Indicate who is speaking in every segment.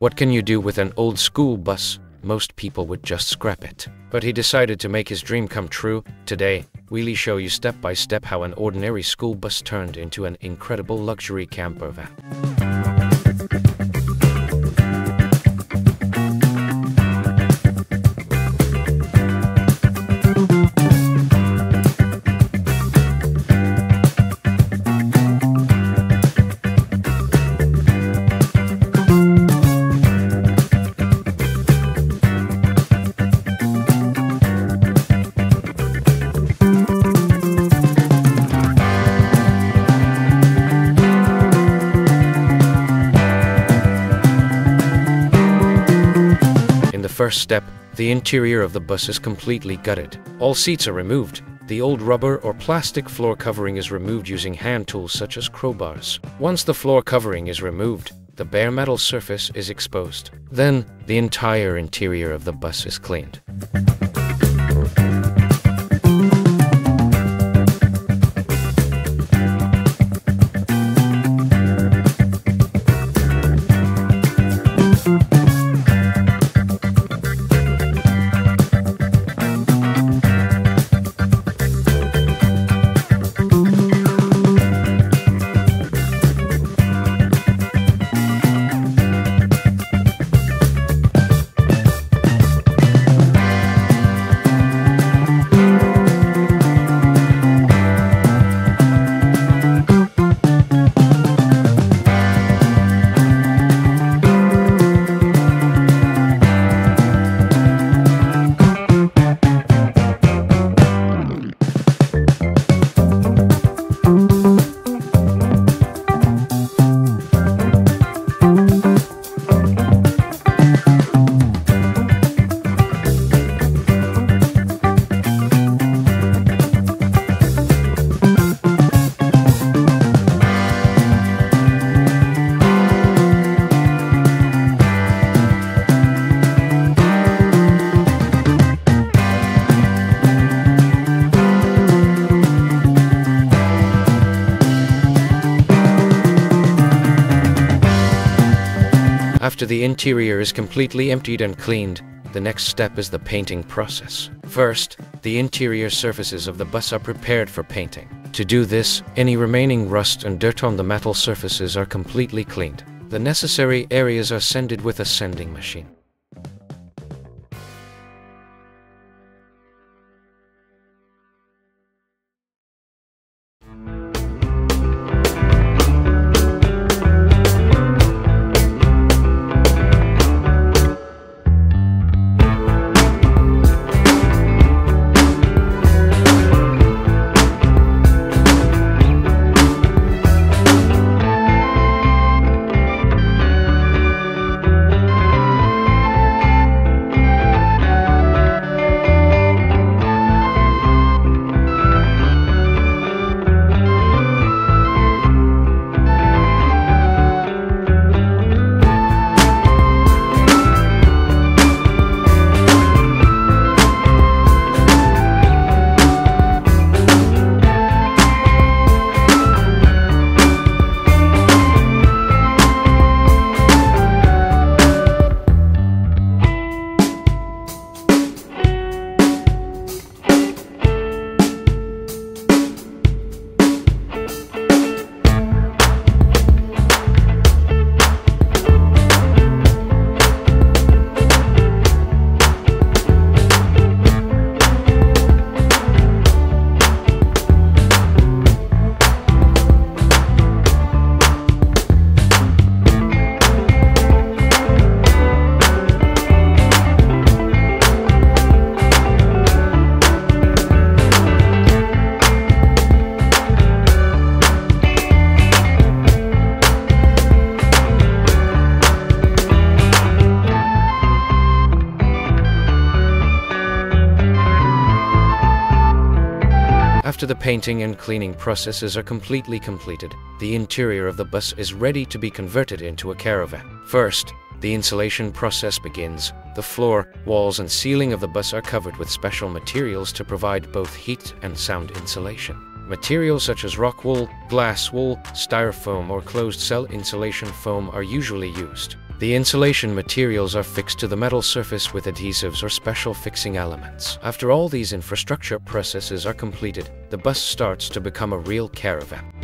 Speaker 1: What can you do with an old school bus? Most people would just scrap it. But he decided to make his dream come true. Today, we'll show you step by step how an ordinary school bus turned into an incredible luxury camper van. First step, the interior of the bus is completely gutted. All seats are removed. The old rubber or plastic floor covering is removed using hand tools such as crowbars. Once the floor covering is removed, the bare metal surface is exposed. Then, the entire interior of the bus is cleaned. After the interior is completely emptied and cleaned, the next step is the painting process. First, the interior surfaces of the bus are prepared for painting. To do this, any remaining rust and dirt on the metal surfaces are completely cleaned. The necessary areas are sanded with a sanding machine. After the painting and cleaning processes are completely completed, the interior of the bus is ready to be converted into a caravan. First, the insulation process begins. The floor, walls and ceiling of the bus are covered with special materials to provide both heat and sound insulation. Materials such as rock wool, glass wool, styrofoam, or closed-cell insulation foam are usually used. The insulation materials are fixed to the metal surface with adhesives or special fixing elements. After all these infrastructure processes are completed, the bus starts to become a real caravan.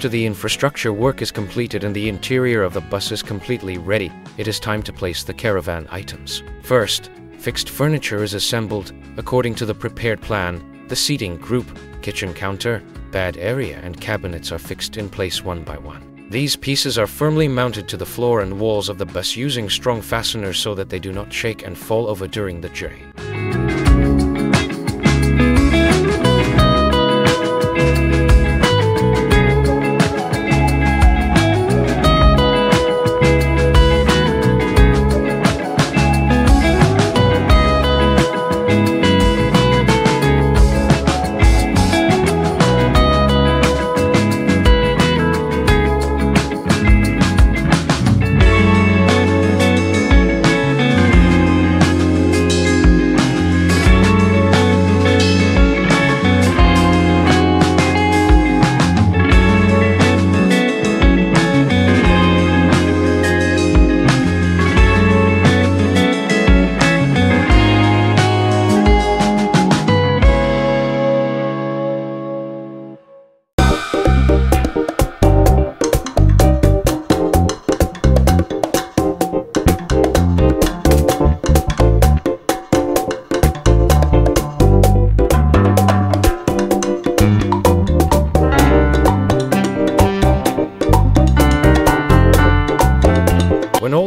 Speaker 1: After the infrastructure work is completed and the interior of the bus is completely ready, it is time to place the caravan items. First, fixed furniture is assembled according to the prepared plan. The seating group, kitchen counter, bed area, and cabinets are fixed in place one by one. These pieces are firmly mounted to the floor and walls of the bus using strong fasteners so that they do not shake and fall over during the journey.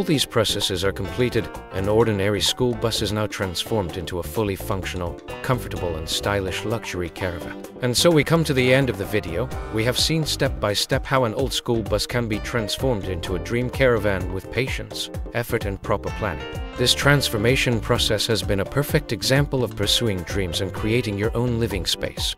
Speaker 1: these processes are completed, an ordinary school bus is now transformed into a fully functional, comfortable and stylish luxury caravan. And so we come to the end of the video. We have seen step by step how an old school bus can be transformed into a dream caravan with patience, effort and proper planning. This transformation process has been a perfect example of pursuing dreams and creating your own living space.